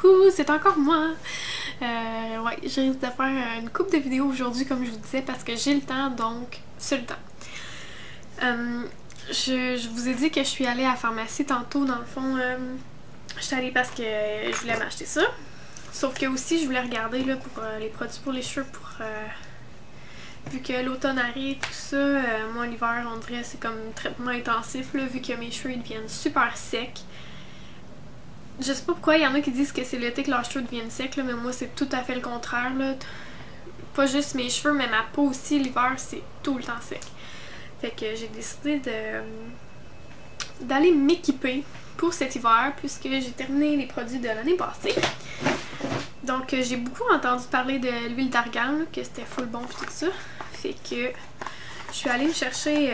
coucou, c'est encore moi. Ouais, je risque de faire une couple de vidéos aujourd'hui comme je vous disais parce que j'ai le temps, donc c'est le temps. Je vous ai dit que je suis allée à la pharmacie tantôt, dans le fond, je suis allée parce que je voulais m'acheter ça. Sauf que aussi je voulais regarder là, pour les produits pour les cheveux pour... vu que l'automne arrive, tout ça, moi l'hiver on dirait c'est comme un traitement intensif là, vu que mes cheveux ils deviennent super secs. Je sais pas pourquoi il y en a qui disent que c'est l'été que leurs cheveux deviennent secs là, mais moi c'est tout à fait le contraire là. Pas juste mes cheveux mais ma peau aussi, l'hiver c'est tout le temps sec. Fait que j'ai décidé d'aller m'équiper pour cet hiver puisque j'ai terminé les produits de l'année passée. Donc j'ai beaucoup entendu parler de l'huile d'argan, que c'était full bon pis tout ça. Fait que je suis allée me chercher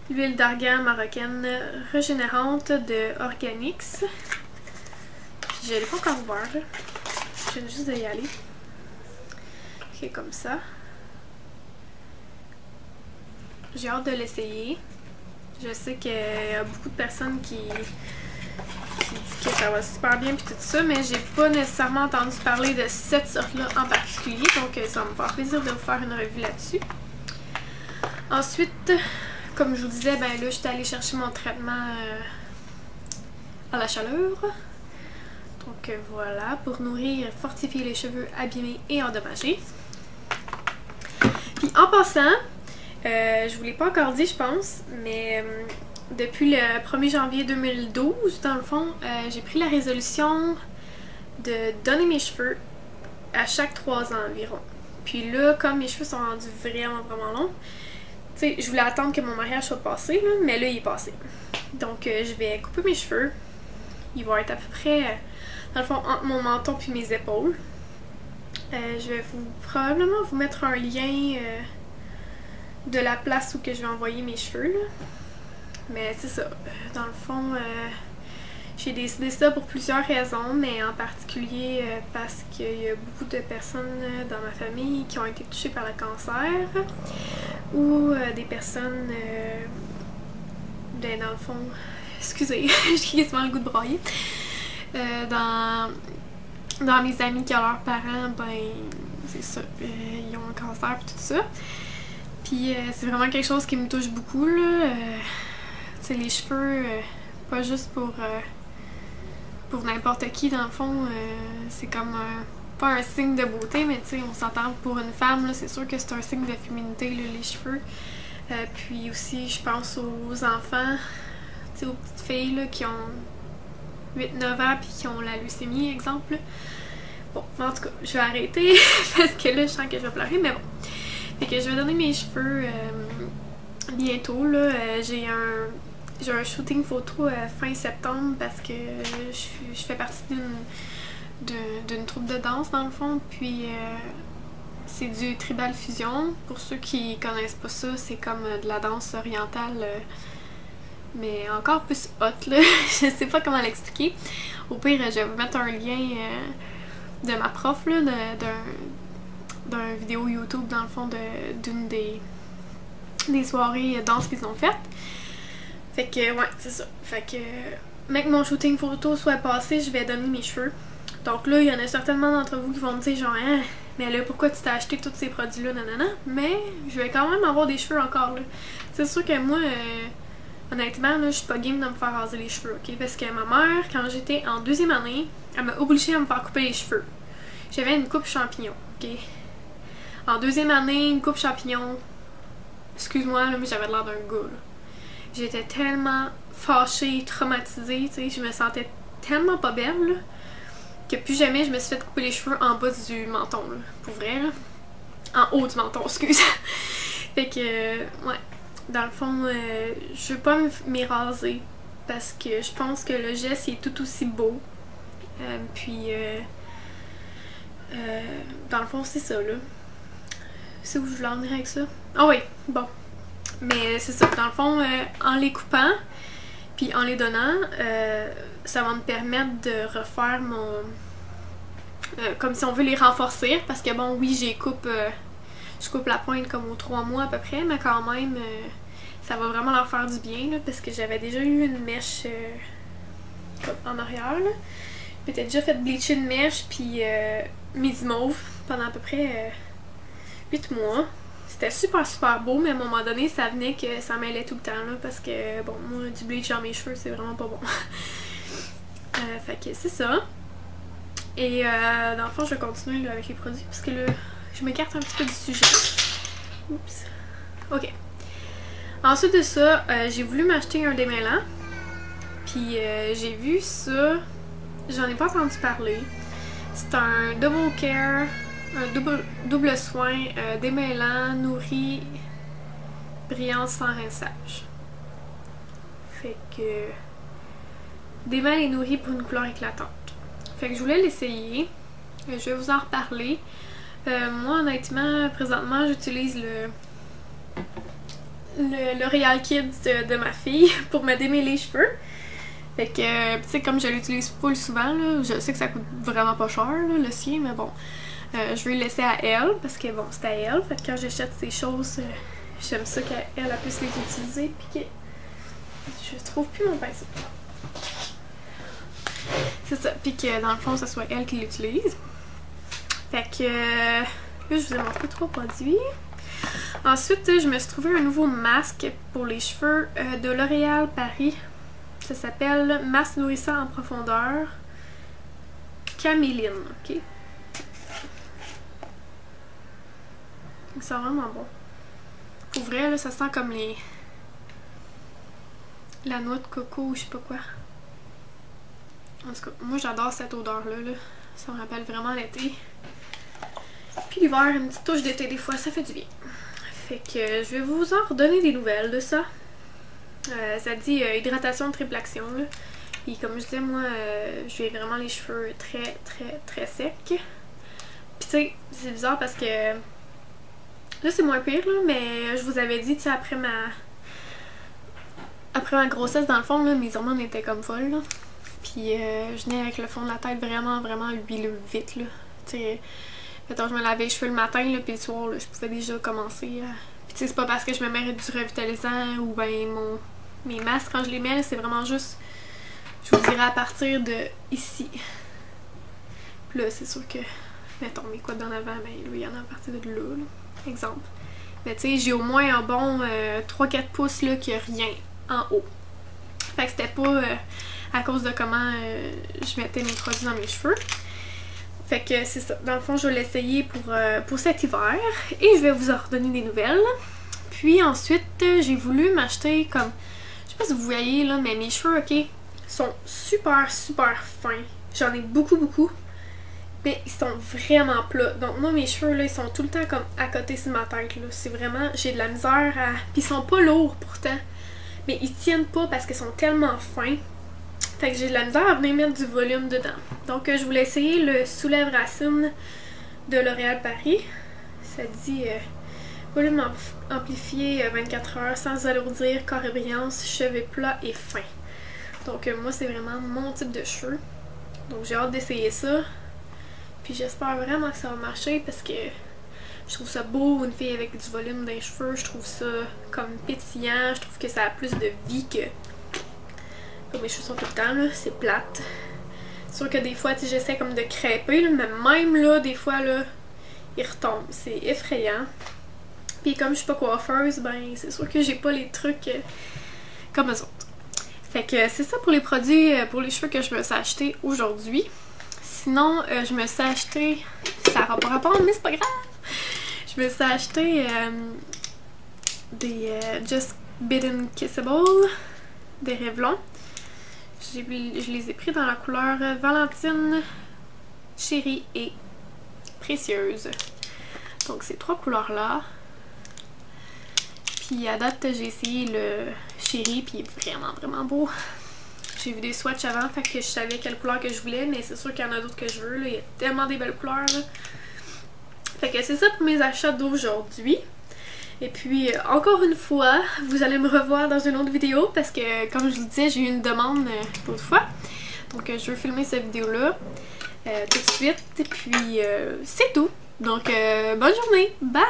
l'huile d'argan marocaine régénérante de Organix. Puis je l'ai pas encore ouvert. Je viens juste d'y aller. Ok, comme ça. J'ai hâte de l'essayer. Je sais qu'il y a beaucoup de personnes qui disent que ça va super bien puis tout ça, mais j'ai pas nécessairement entendu parler de cette sorte-là en particulier, donc ça va me faire plaisir de vous faire une revue là-dessus. Ensuite, comme je vous disais, ben là, j'étais allée chercher mon traitement à la chaleur. Donc voilà, pour nourrir, fortifier les cheveux abîmés et endommagés. Puis en passant, je vous l'ai pas encore dit je pense, mais depuis le 1er janvier 2012, dans le fond, j'ai pris la résolution de donner mes cheveux à chaque 3 ans environ. Puis là, comme mes cheveux sont rendus vraiment longs, tu sais, je voulais attendre que mon mariage soit passé, là, mais là il est passé. Donc je vais couper mes cheveux. Ils vont être à peu près, dans le fond, entre mon menton puis mes épaules. Je vais probablement vous mettre un lien de la place où que je vais envoyer mes cheveux, là. Mais c'est ça, dans le fond, j'ai décidé ça pour plusieurs raisons, mais en particulier parce qu'il y a beaucoup de personnes dans ma famille qui ont été touchées par le cancer ou des personnes, dans le fond, excusez, j'ai quasiment le goût de brailler, dans mes amis qui ont leurs parents, ben c'est ça, ils ont un cancer et tout ça. Puis c'est vraiment quelque chose qui me touche beaucoup, là. C'est les cheveux, pas juste pour n'importe qui, dans le fond, c'est comme pas un signe de beauté, mais tu sais, on s'entend pour une femme, c'est sûr que c'est un signe de féminité, là, les cheveux. Puis aussi, je pense aux enfants, tu sais, aux petites filles là, qui ont 8-9 ans puis qui ont la leucémie, exemple. Là. Bon, en tout cas, je vais arrêter parce que là, je sens que je vais pleurer, mais bon. Fait que je vais donner mes cheveux bientôt, là. J'ai un shooting photo fin septembre parce que je fais partie d'une troupe de danse dans le fond, puis c'est du tribal fusion. Pour ceux qui connaissent pas ça, c'est comme de la danse orientale, mais encore plus hot là. Je sais pas comment l'expliquer. Au pire, je vais vous mettre un lien de ma prof là, d'un vidéo YouTube dans le fond d'une des soirées danse qu'ils ont faites. Fait que ouais, c'est ça. Fait que mais que mon shooting photo soit passé, je vais donner mes cheveux. Donc là, il y en a certainement d'entre vous qui vont me dire genre hein, mais là pourquoi tu t'as acheté tous ces produits-là, nanana. Mais je vais quand même avoir des cheveux encore là. C'est sûr que moi, honnêtement, là, je suis pas game de me faire raser les cheveux, ok? Parce que ma mère, quand j'étais en 2e année, elle m'a obligée à me faire couper les cheveux. J'avais une coupe champignon, ok? En 2e année, une coupe champignon. Excuse-moi, mais j'avais l'air d'un gars, là. J'étais tellement fâchée, traumatisée, tu sais, je me sentais tellement pas belle, là, que plus jamais je me suis fait couper les cheveux en bas du menton, là, pour vrai, là. En haut du menton, excuse. Fait que, ouais, dans le fond, je veux pas m'éraser parce que je pense que le geste est tout aussi beau. Puis, dans le fond, c'est ça, là. C'est où je voulais en venir avec ça? Ah oui, bon. Mais c'est ça, dans le fond, en les coupant, puis en les donnant, ça va me permettre de refaire mon... comme si on veut les renforcer, parce que bon, oui, je coupe la pointe comme aux 3 mois à peu près, mais quand même, ça va vraiment leur faire du bien, là, parce que j'avais déjà eu une mèche comme en arrière. Là. Je m'étais déjà fait bleacher une mèche puis mis du mauve pendant à peu près 8 mois. C'était super beau, mais à un moment donné, ça venait que ça mêlait tout le temps, là, parce que, bon, moi, du bleach dans mes cheveux, c'est vraiment pas bon. Fait que c'est ça. Et dans le fond, je vais continuer là, avec les produits, parce que là, je m'écarte un petit peu du sujet. Oups. Ok. Ensuite de ça, j'ai voulu m'acheter un démêlant. Puis j'ai vu ça, j'en ai pas entendu parler. C'est un double care, un double soin démêlant, nourri, brillant sans rinçage. Fait que démêle et nourri pour une couleur éclatante. Fait que je voulais l'essayer. Je vais vous en reparler. Moi honnêtement, présentement j'utilise le L'Oréal Kids de ma fille pour me démêler les cheveux. Fait que, tu sais, comme je l'utilise full souvent, là, je sais que ça coûte vraiment pas cher, là, le sien, mais bon, je vais le laisser à elle, parce que bon, c'est à elle. Fait que quand j'achète ces choses, j'aime ça qu'elle puisse les utiliser, puis que je trouve plus mon pinceau. C'est ça, puis que dans le fond, ce soit elle qui l'utilise. Fait que, là, je vous ai montré 3 produits. Ensuite, je me suis trouvé un nouveau masque pour les cheveux de L'Oréal Paris. Ça s'appelle Masque nourrissant en profondeur Caméline, ok? Ça sent vraiment bon. Pour vrai, là, ça sent comme la noix de coco ou je sais pas quoi. En tout cas, moi j'adore cette odeur-là. Là. Ça me rappelle vraiment l'été. Puis l'hiver, une petite touche d'été des fois, ça fait du bien. Fait que je vais vous en redonner des nouvelles de ça. Ça dit hydratation triple action là. Puis comme je disais, moi j'ai vraiment les cheveux très secs. Puis tu sais, c'est bizarre parce que là c'est moins pire là, mais je vous avais dit, tu sais, après ma grossesse dans le fond là, mes hormones étaient comme folles là. Puis je venais avec le fond de la tête vraiment huileux vite là. Tu sais, mettons, je me lavais les cheveux le matin là, puis le soir là, je pouvais déjà commencer à... Puis tu sais, c'est pas parce que je me mets du revitalisant ou ben mes masques quand je les mets, c'est vraiment juste, je vous dirais à partir de ici. Puis là, c'est sûr que, mettons, mes coudes d'en avant, ben il y en a à partir de là, exemple. Mais tu sais, j'ai au moins un bon 3-4 pouces là, qu'il n'y a rien en haut. Fait que c'était pas à cause de comment je mettais mes produits dans mes cheveux. Fait que c'est ça. Dans le fond, je vais l'essayer pour cet hiver et je vais vous en redonner des nouvelles. Puis ensuite, j'ai voulu m'acheter comme... Je sais pas si vous voyez là, mais mes cheveux, ok, sont super fins. J'en ai beaucoup. Mais ils sont vraiment plats. Donc moi, mes cheveux là, ils sont tout le temps comme à côté sur ma tête là. C'est vraiment... J'ai de la misère à... Puis ils sont pas lourds pourtant. Mais ils tiennent pas parce qu'ils sont tellement fins. Fait que j'ai de la misère à venir mettre du volume dedans. Donc je voulais essayer le soulève racine de L'Oréal Paris. Ça dit volume amplifié 24 heures sans alourdir, corps et brillance, cheveux plats et fins. Donc moi c'est vraiment mon type de cheveux. Donc j'ai hâte d'essayer ça. Puis j'espère vraiment que ça va marcher parce que je trouve ça beau, une fille avec du volume dans les cheveux. Je trouve ça comme pétillant. Je trouve que ça a plus de vie que... Comme mes cheveux sont tout le temps, là, c'est plate. C'est sûr que des fois, tu sais, j'essaie comme de crêper, là, mais même là, des fois, là, ils retombent. C'est effrayant. Puis comme je suis pas coiffeuse, ben, c'est sûr que j'ai pas les trucs comme eux autres. Fait que c'est ça pour les produits, pour les cheveux que je me suis acheté aujourd'hui. Sinon, je me suis acheté... Ça n'a pas rapport, mais c'est pas grave! Je me suis acheté des Just Bitten Kissable des Revlon. Je les ai pris dans la couleur Valentine, Chérie et Précieuse. Donc ces 3 couleurs-là. Puis à date, j'ai essayé le Chérie, puis il est vraiment beau. J'ai vu des swatchs avant, fait que je savais quelle couleur que je voulais, mais c'est sûr qu'il y en a d'autres que je veux. Là. Il y a tellement des belles couleurs. Là. Fait que c'est ça pour mes achats d'aujourd'hui. Et puis, encore une fois, vous allez me revoir dans une autre vidéo parce que, comme je vous disais, j'ai eu une demande l'autre fois. Donc, je veux filmer cette vidéo-là tout de suite. Et puis, c'est tout. Donc, bonne journée. Bye!